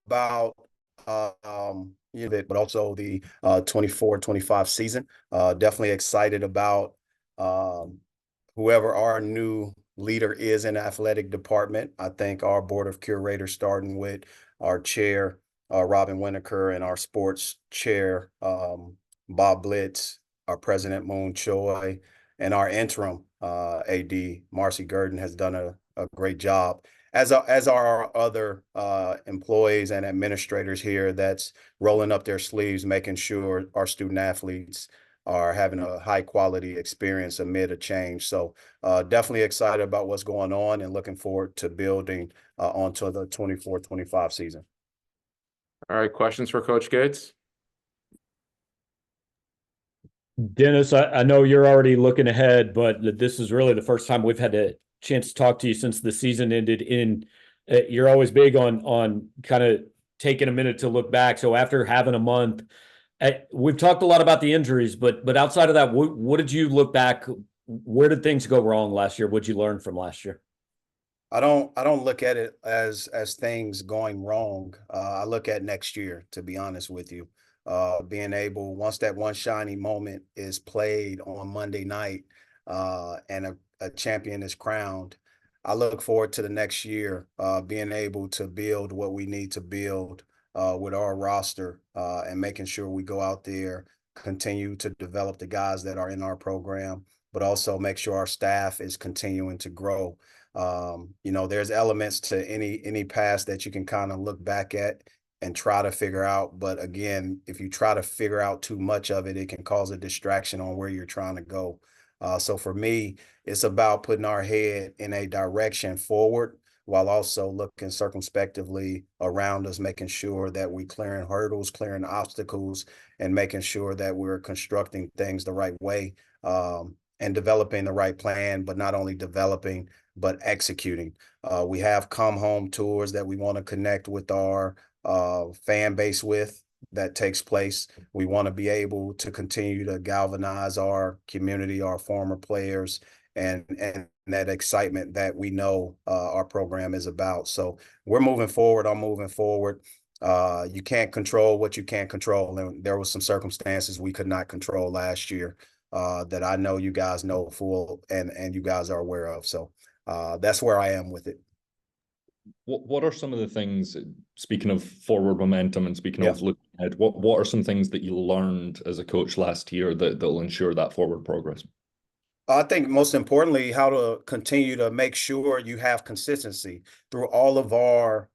about but also the 24-25 season. Definitely excited about um, whoever our new leader is in the athletic department. I think our board of curators, starting with our chair, Robin Winokur, and our sports chair, Bob Blitz, our president, Moon Choi, and our interim AD, Marcy Gurdon, has done a great job, as are our other employees and administrators here that's rolling up their sleeves, making sure our student athletes are having a high quality experience amid a change. So definitely excited about what's going on and looking forward to building onto the 24-25 season. All right, questions for Coach Gates? Dennis, I know you're already looking ahead, but this is really the first time we've had a chance to talk to you since the season ended. You're always big on kind of taking a minute to look back. So after having a month, we've talked a lot about the injuries, but outside of that, what did you look back? Where did things go wrong last year? What did you learn from last year? I don't look at it as things going wrong. I look at next year, to be honest with you. Being able, once that one shiny moment is played on Monday night, and a champion is crowned, I look forward to the next year, being able to build what we need to build with our roster, and making sure we go out there, continue to develop the guys that are in our program, but also make sure our staff is continuing to grow. There's elements to any past that you can kind of look back at and try to figure out. But again, if you try to figure out too much of it, it can cause a distraction on where you're trying to go. So for me, it's about putting our head in a direction forward while also looking circumspectively around us, making sure that we clearing hurdles, clearing obstacles, and making sure that we're constructing things the right way, and developing the right plan, but not only developing, but executing. We have come home tours that we want to connect with our fan base with. That takes place. We want to be able to continue to galvanize our community, our former players, and that excitement that we know our program is about. So we're moving forward. I'm moving forward. You can't control what you can't control, and there was some circumstances we could not control last year that I know you guys know full and you guys are aware of. So that's where I am with it. What are some of the things, speaking of forward momentum and speaking Yeah. of looking ahead, what are some things that you learned as a coach last year that'll ensure that forward progress? I think most importantly, how to continue to make sure you have consistency through all of our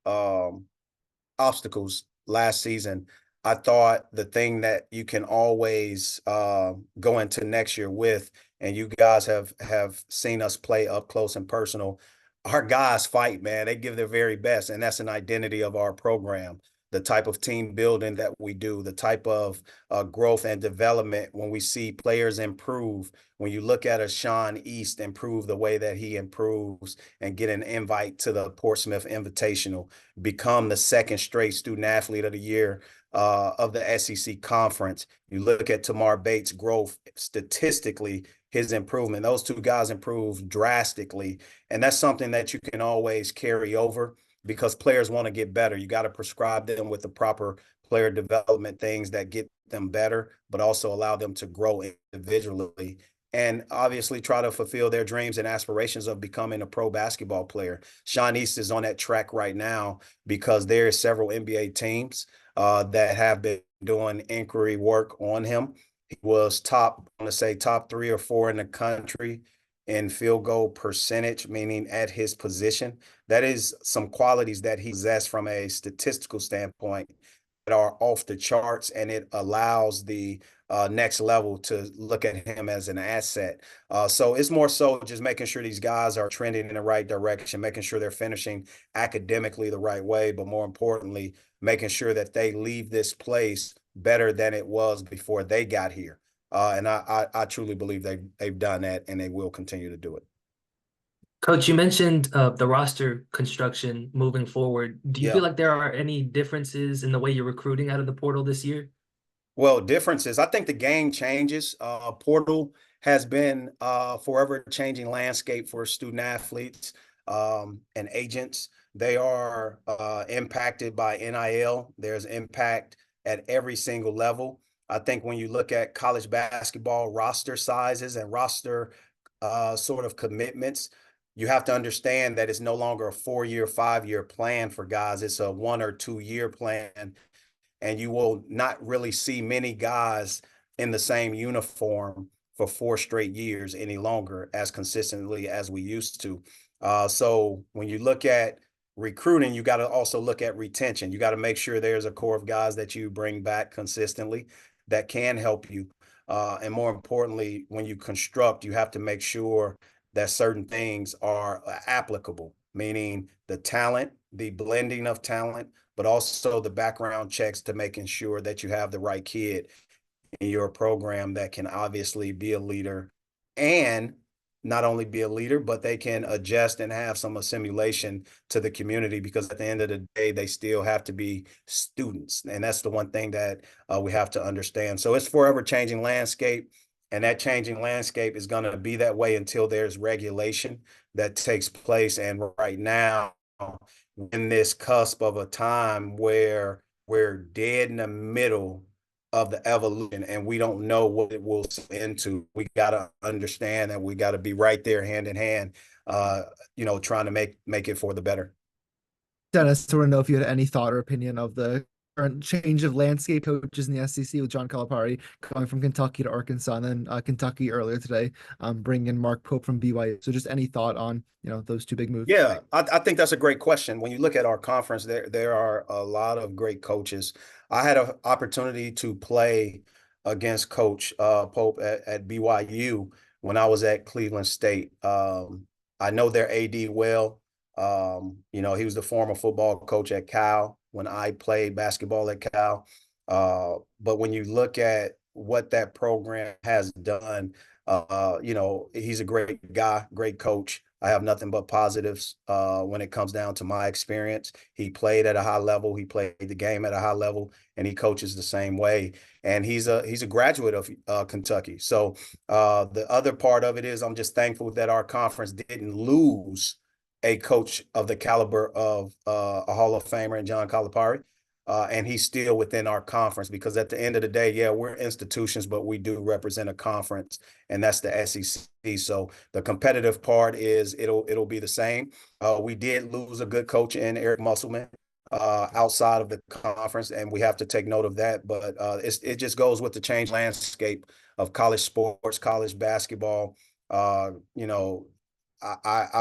obstacles last season. I thought the thing that you can always go into next year with, and you guys have seen us play up close and personal. Our guys fight, man. They give their very best, and that's an identity of our program. The type of team building that we do, the type of growth and development when we see players improve. When you look at a Sean East improve the way that he improves and get an invite to the Portsmouth Invitational, become the second straight student athlete of the year of the SEC conference. You look at Tamar Bates' growth statistically, his improvement. Those two guys improved drastically, and that's something that you can always carry over because players want to get better. You got to prescribe them with the proper player development things that get them better, but also allow them to grow individually and obviously try to fulfill their dreams and aspirations of becoming a pro basketball player. Sean East is on that track right now because there are several NBA teams that have been doing inquiry work on him. He was top, I want to say top 3 or 4 in the country in field goal percentage, meaning at his position. That is some qualities that he possesses from a statistical standpoint that are off the charts, and it allows the next level to look at him as an asset. So it's more so just making sure these guys are trending in the right direction, making sure they're finishing academically the right way, but more importantly, making sure that they leave this place better than it was before they got here. And I truly believe they've done that, and they will continue to do it. Coach, you mentioned the roster construction moving forward. Do you Yeah. feel like there are any differences in the way you're recruiting out of the portal this year? Well, differences. I think the game changes. Portal has been forever changing landscape for student athletes and agents. they are impacted by NIL. There's impact at every single level. I think when you look at college basketball roster sizes and roster sort of commitments, you have to understand that it's no longer a 4-year, 5-year plan for guys. It's a 1 or 2-year plan. And you will not really see many guys in the same uniform for 4 straight years any longer as consistently as we used to. So when you look at recruiting, you got to also look at retention. You got to make sure there's a core of guys that you bring back consistently that can help you. And more importantly, when you construct, you have to make sure that certain things are applicable, meaning the talent, the blending of talent, but also the background checks to making sure that you have the right kid in your program that can obviously be a leader, and not only be a leader, but they can adjust and have some assimilation to the community, because at the end of the day, they still have to be students. And that's the one thing that we have to understand. So it's forever changing landscape. And that changing landscape is going to be that way until there's regulation that takes place. And right now, in this cusp of a time where we're dead in the middle of the evolution and we don't know what it will into, we got to understand that we got to be right there hand in hand, trying to make it for the better. Dennis, I want to know if you had any thought or opinion of the current change of landscape coaches in the SEC with John Calipari coming from Kentucky to Arkansas, and then Kentucky earlier today, bringing in Mark Pope from BYU. So just any thought on, those two big moves? Yeah, I think that's a great question. When you look at our conference, there are a lot of great coaches. I had an opportunity to play against Coach Pope at BYU when I was at Cleveland State. I know their AD well. He was the former football coach at Cal when I played basketball at Cal. But when you look at what that program has done, he's a great guy, great coach. I have nothing but positives when it comes down to my experience. He played at a high level. He played the game at a high level, and he coaches the same way. And he's a graduate of Kentucky. So the other part of it is I'm just thankful that our conference didn't lose a coach of the caliber of a Hall of Famer in John Calipari. And he's still within our conference, because at the end of the day, yeah, we're institutions, but we do represent a conference, and that's the SEC. So the competitive part is it'll be the same. We did lose a good coach in Eric Musselman outside of the conference, and we have to take note of that. But it just goes with the changed landscape of college sports, college basketball. I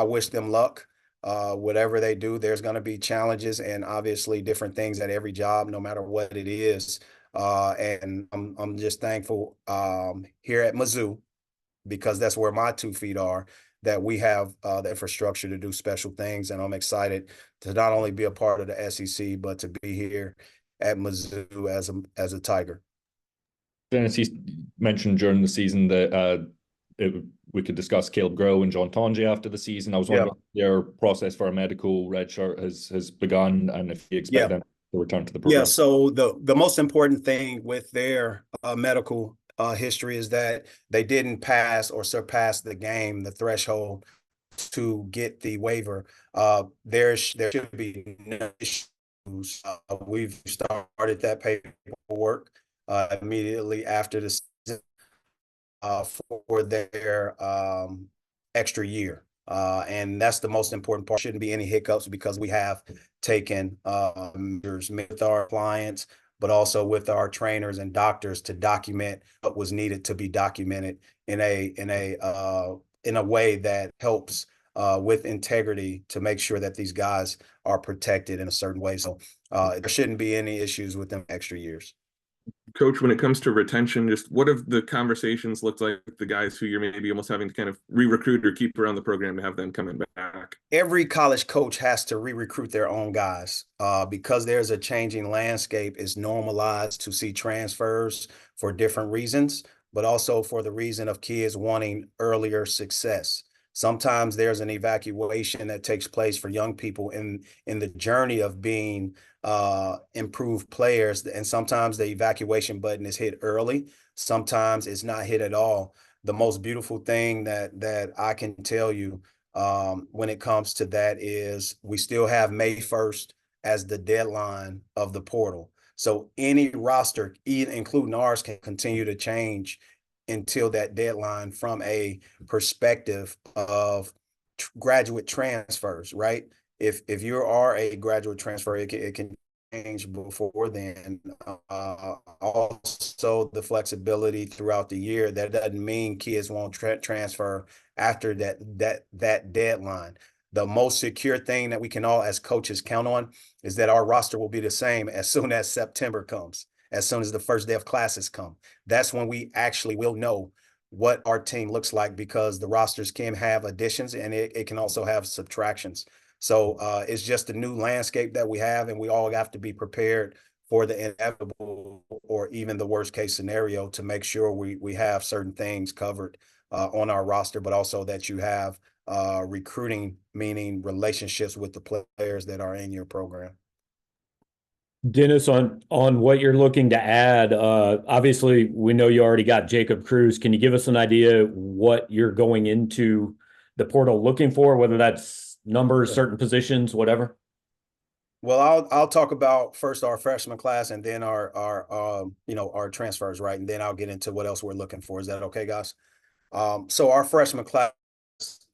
wish them luck. Whatever they do, there's going to be challenges and obviously different things at every job, no matter what it is. And I'm just thankful here at Mizzou, because that's where my 2 feet are, that we have the infrastructure to do special things. And I'm excited to not only be a part of the SEC, but to be here at Mizzou as a Tiger. Dennis, you mentioned during the season that we could discuss Caleb Grow and John Tonje after the season. I was wondering if their process for a medical red shirt has begun, and if you expect them to return to the program. Yeah, so the most important thing with their medical history is that they didn't pass or surpass the threshold to get the waiver. There should be no issues. We've started that paperwork immediately after the season for their extra year. And that's the most important part. Shouldn't be any hiccups, because we have taken measures with our clients, but also with our trainers and doctors to document what was needed to be documented in a way that helps with integrity to make sure that these guys are protected in a certain way. So there shouldn't be any issues with them extra years. Coach, when it comes to retention, just what have the conversations looked like with the guys who you're maybe almost having to kind of re-recruit or keep around the program to have them coming back? Every college coach has to re-recruit their own guys because there's a changing landscape. It's normalized to see transfers for different reasons, but also for the reason of kids wanting earlier success. Sometimes there's an evacuation that takes place for young people in the journey of being improved players, and sometimes the evacuation button is hit early. Sometimes it's not hit at all. The most beautiful thing that I can tell you when it comes to that is we still have May 1st as the deadline of the portal. So any roster, including ours, can continue to change until that deadline from a perspective of graduate transfers, right? If you are a graduate transfer, it can change before then. Also, the flexibility throughout the year. That doesn't mean kids won't transfer after that deadline. The most secure thing that we can all, as coaches, count on is that our roster will be the same as soon as September comes, as soon as the first day of classes come. That's when we actually will know what our team looks like, because the rosters can have additions and it can also have subtractions. So it's just a new landscape that we have, and we all have to be prepared for the inevitable or even the worst case scenario to make sure we have certain things covered on our roster, but also that you have recruiting, meaning relationships with the players that are in your program. Dennis, on what you're looking to add, obviously we know you already got Jacob Cruz. Can you give us an idea what you're going into the portal looking for, whether that's numbers, certain positions, whatever? Well, I'll talk about first our freshman class and then our transfers, right? And then I'll get into what else we're looking for. Is that okay, guys? So our freshman class,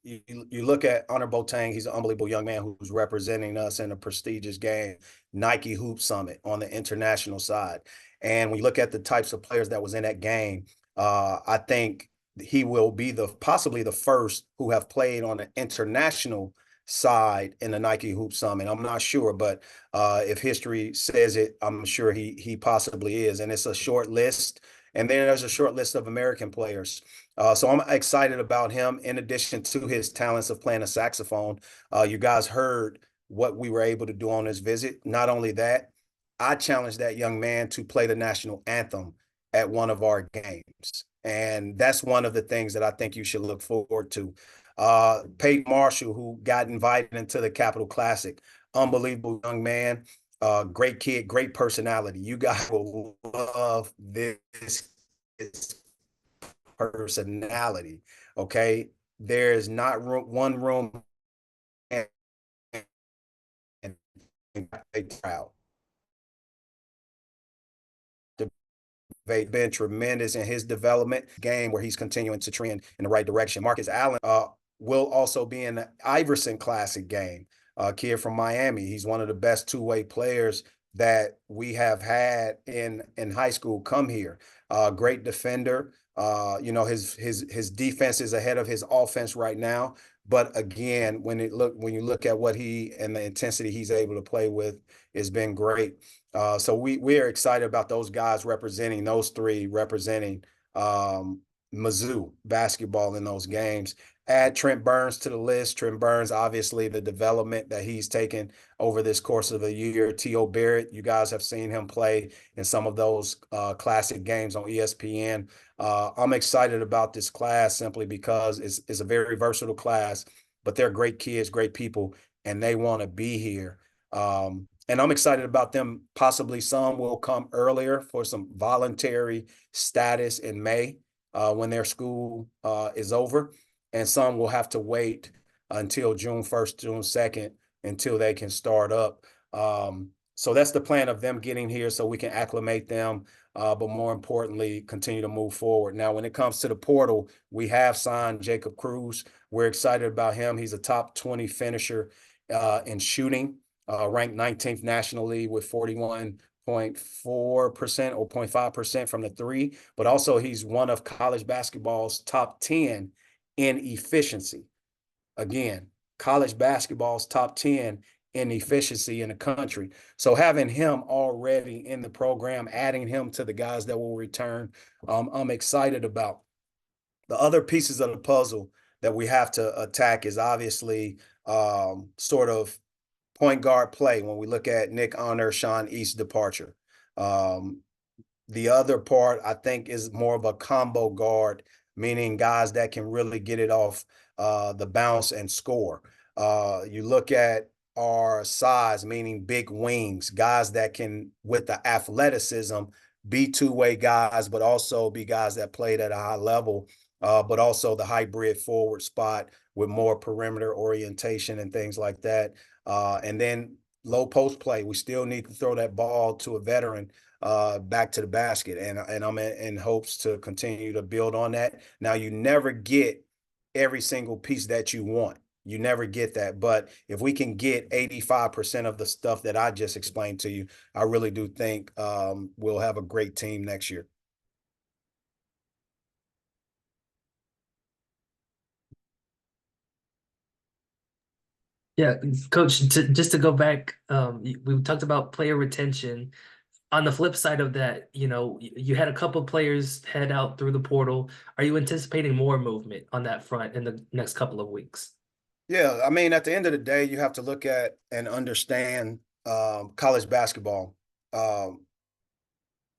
you look at Honor Boateng. He's an unbelievable young man who's representing us in a prestigious game, Nike Hoop Summit on the international side. And when you look at the types of players that was in that game, I think he will be possibly the first who have played on an international side in the Nike Hoop Summit. I'm not sure, but if history says it, I'm sure he possibly is. And it's a short list. And then there's a short list of American players. So I'm excited about him. In addition to his talents of playing a saxophone, you guys heard what we were able to do on this visit. Not only that, I challenged that young man to play the national anthem at one of our games. And that's one of the things that I think you should look forward to. Peyton Marshall, who got invited into the Capitol Classic, unbelievable young man. Great kid, great personality. You guys will love this personality. Okay, there is not one room and proud. Been tremendous in his development game, where he's continuing to trend in the right direction. Marcus Allen will also be in the Iverson Classic game. Kid from Miami. He's one of the best two-way players that we have had in high school come here. Great defender. His defense is ahead of his offense right now. But again, when you look at what he and the intensity he's able to play with, it's been great. So we are excited about those guys representing Mizzou basketball in those games. Add Trent Burns to the list. Trent Burns, obviously, the development that he's taken over this course of a year. T.O. Barrett, you guys have seen him play in some of those classic games on ESPN. I'm excited about this class simply because it's a very versatile class, but they're great kids, great people, and they want to be here. And I'm excited about them. Possibly some will come earlier for some voluntary status in May when their school is over. And some will have to wait until June 1st, June 2nd, until they can start up. So that's the plan of them getting here so we can acclimate them, but more importantly, continue to move forward. Now, when it comes to the portal, we have signed Jacob Cruz. We're excited about him. He's a top 20 finisher in shooting, ranked 19th nationally with 41.4% or 0.5% from the three, but also he's one of college basketball's top 10 in efficiency. Again, college basketball's top 10 in efficiency in the country. So having him already in the program, adding him to the guys that will return, I'm excited about. The other pieces of the puzzle that we have to attack is obviously sort of point guard play when we look at Nick Honor, Sean East's departure. The other part, I think, is more of a combo guard, meaning guys that can really get it off the bounce and score. You look at our size, meaning big wings, guys that can, with the athleticism, be two-way guys, but also be guys that played at a high level, but also the hybrid forward spot with more perimeter orientation and things like that. And then low post play. We still need to throw that ball to a veteran back to the basket. And I'm in hopes to continue to build on that. Now, you never get every single piece that you want. You never get that. But if we can get 85% of the stuff that I just explained to you, I really do think we'll have a great team next year. Yeah, Coach, just to go back, we talked about player retention. On the flip side of that, you had a couple players head out through the portal. Are you anticipating more movement on that front in the next couple of weeks? Yeah, I mean, at the end of the day, you have to look at and understand college basketball. Um,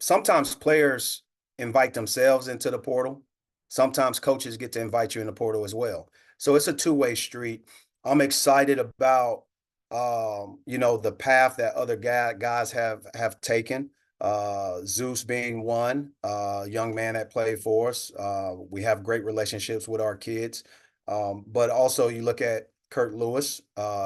Sometimes players invite themselves into the portal. Sometimes coaches get to invite you in the portal as well. So it's a two-way street. I'm excited about the path that other guys have taken. Zeus being one young man that played for us. We have great relationships with our kids. But also you look at Kurt Lewis,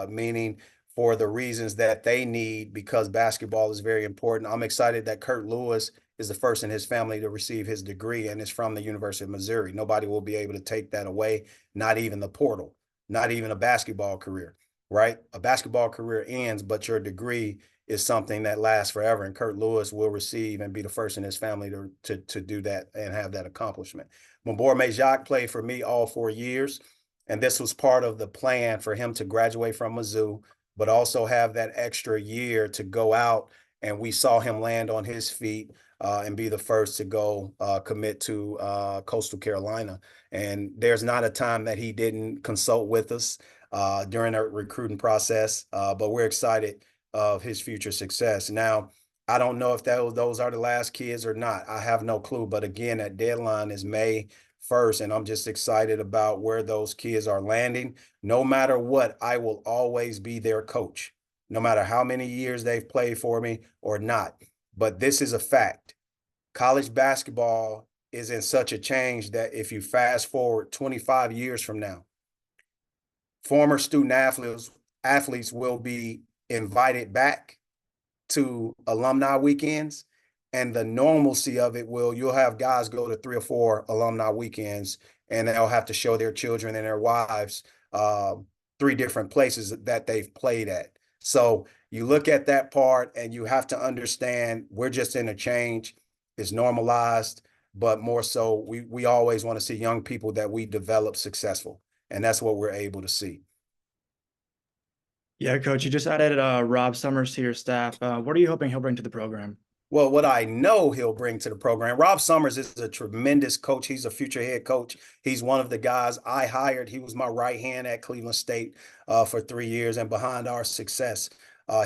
meaning for the reasons that they need because basketball is very important. I'm excited that Kurt Lewis is the first in his family to receive his degree, and it's from the University of Missouri. Nobody will be able to take that away, not even the portal, not even a basketball career, right? A basketball career ends, but your degree is something that lasts forever, and Kurt Lewis will receive and be the first in his family to do that and have that accomplishment. Mbor Majak played for me all 4 years, and this was part of the plan for him to graduate from Mizzou, but also have that extra year to go out. And we saw him land on his feet and be the first to go commit to Coastal Carolina. And there's not a time that he didn't consult with us during our recruiting process, but we're excited of his future success. Now, I don't know if those are the last kids or not. I have no clue. But again, that deadline is May 1st, and I'm just excited about where those kids are landing. No matter what, I will always be their coach, no matter how many years they've played for me or not. But this is a fact. College basketball is in such a change that if you fast forward 25 years from now, former student athletes will be invited back to alumni weekends, and the normalcy of it you'll have guys go to 3 or 4 alumni weekends, and they'll have to show their children and their wives 3 different places that they've played at. So you look at that part and you have to understand we're just in a change. It's normalized, but more so we always want to see young people that we develop successful, and that's what we're able to see. Yeah, Coach, you just added Rob Summers to your staff. What are you hoping he'll bring to the program? Well, what I know he'll bring to the program, Rob Summers is a tremendous coach. He's a future head coach. He's one of the guys I hired. He was my right hand at Cleveland State for 3 years and behind our success.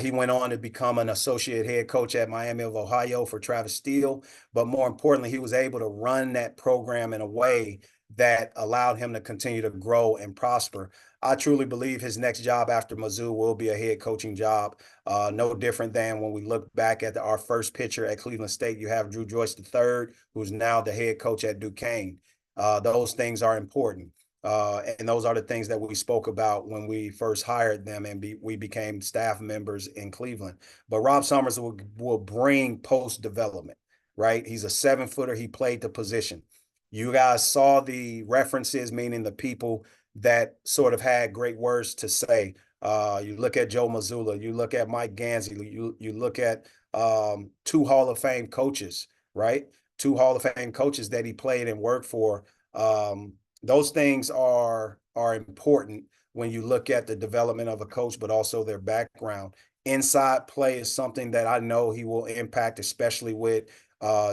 He went on to become an associate head coach at Miami of Ohio for Travis Steele. But more importantly, he was able to run that program in a way that allowed him to continue to grow and prosper. I truly believe his next job after Mizzou will be a head coaching job. No different than when we look back at our first pitcher at Cleveland State. You have Drew Joyce III, who's now the head coach at Duquesne. Those things are important. And those are the things that we spoke about when we first hired them and we became staff members in Cleveland. But Rob Summers will bring post development, right? He's a 7-footer. He played the position. You guys saw the references, meaning the people that sort of had great words to say. You look at Joe Mazzulla, you look at Mike Gansey, you look at 2 Hall of Fame coaches, right? 2 Hall of Fame coaches that he played and worked for. Those things are important when you look at the development of a coach, but also their background. Inside play is something that I know he will impact, especially with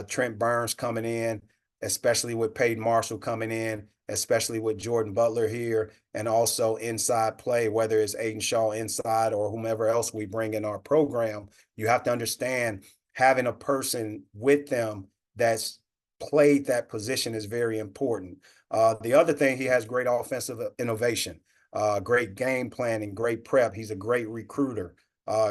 Trent Burns coming in, especially with Peyton Marshall coming in, especially with Jordan Butler here, and also inside play, whether it's Aiden Shaw inside or whomever else we bring in our program. You have to understand having a person with them that's played that position is very important. The other thing, he has great offensive innovation, great game planning, great prep. He's a great recruiter,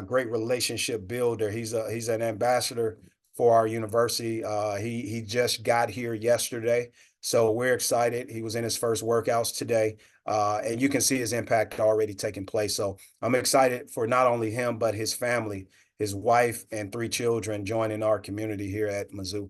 great relationship builder. He's an ambassador for our university. He just got here yesterday. So we're excited. He was in his first workouts today, and you can see his impact already taking place. So I'm excited for not only him, but his family, his wife and 3 children joining our community here at Mizzou.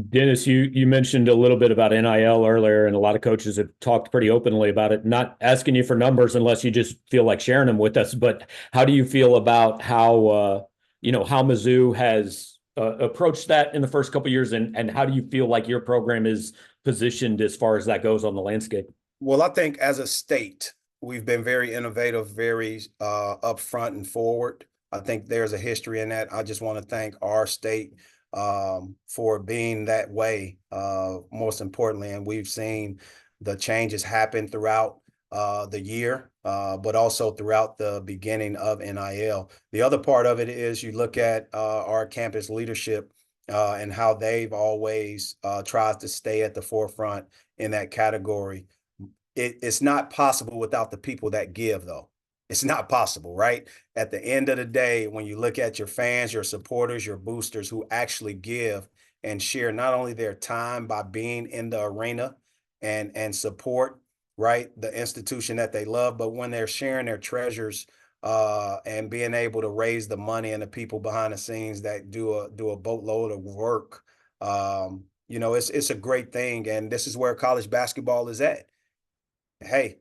Dennis, you mentioned a little bit about NIL earlier, and a lot of coaches have talked pretty openly about it. Not asking you for numbers unless you just feel like sharing them with us. But how do you feel about how how Mizzou has approached that in the first couple of years, and how do you feel like your program is positioned as far as that goes on the landscape? Well, I think as a state, we've been very innovative, very upfront and forward. I think there's a history in that. I just want to thank our state for being that way, most importantly. And we've seen the changes happen throughout the year, but also throughout the beginning of NIL. The other part of it is you look at our campus leadership and how they've always tried to stay at the forefront in that category. It's not possible without the people that give, though. It's not possible, right? At the end of the day, when you look at your fans, your supporters, your boosters who actually give and share not only their time by being in the arena and support, right, the institution that they love, but when they're sharing their treasures and being able to raise the money and the people behind the scenes that do a boatload of work, it's a great thing. And this is where college basketball is at. Hey,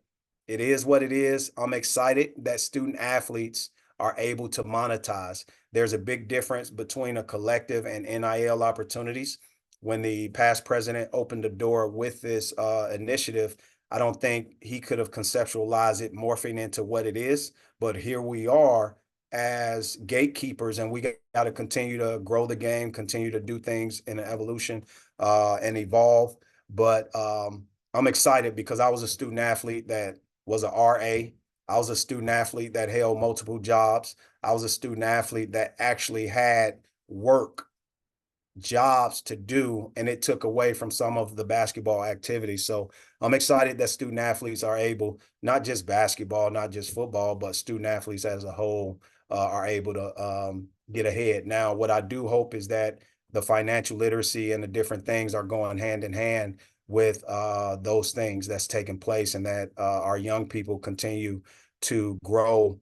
it is what it is. I'm excited that student athletes are able to monetize. There's a big difference between a collective and NIL opportunities. When the past president opened the door with this initiative, I don't think he could have conceptualized it morphing into what it is. But here we are as gatekeepers, and we got to continue to grow the game, continue to do things in an evolution and evolve. But I'm excited because I was a student athlete that was a RA. I was a student athlete that held multiple jobs. I was a student athlete that actually had work jobs to do, and it took away from some of the basketball activities. So I'm excited that student athletes are able, not just basketball, not just football, but student athletes as a whole are able to get ahead. Now, what I do hope is that the financial literacy and the different things are going hand in hand with those things that's taking place, and that our young people continue to grow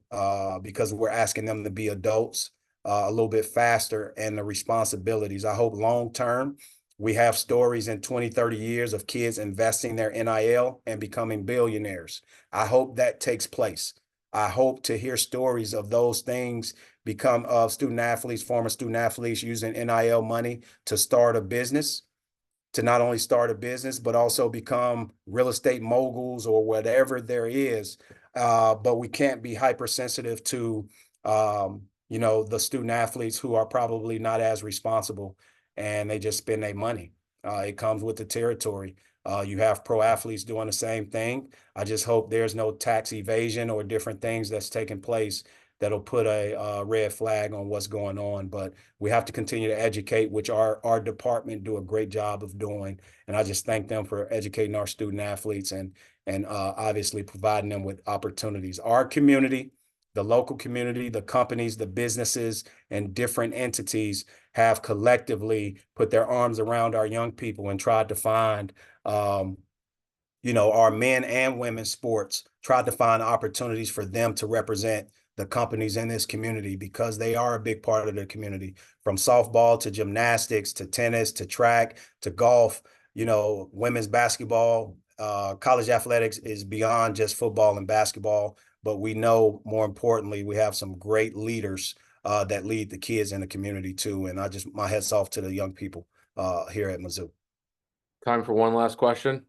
because we're asking them to be adults a little bit faster, and the responsibilities. I hope long term we have stories in 20, 30 years of kids investing their NIL and becoming billionaires. I hope that takes place. I hope to hear stories of those things become of student athletes, former student athletes using NIL money to start a business, to not only start a business, but also become real estate moguls or whatever there is. But we can't be hypersensitive to, the student athletes who are probably not as responsible and they just spend their money. It comes with the territory. You have pro athletes doing the same thing. I just hope there's no tax evasion or different things that's taking place that'll put a red flag on what's going on. But we have to continue to educate, which our department do a great job of doing. And I just thank them for educating our student athletes and obviously providing them with opportunities. Our community, the local community, the companies, the businesses, and different entities have collectively put their arms around our young people and tried to find our men and women's sports, tried to find opportunities for them to represent the companies in this community, because they are a big part of the community, from softball to gymnastics to tennis to track to golf, women's basketball. College athletics is beyond just football and basketball, but we know more importantly, we have some great leaders that lead the kids in the community too. And my head's off to the young people here at Mizzou. Time for one last question.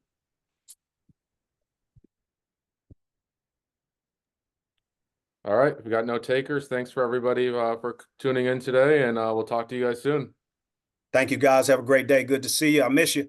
All right, we got no takers. Thanks for everybody for tuning in today, and we'll talk to you guys soon. Thank you, guys. Have a great day. Good to see you. I miss you.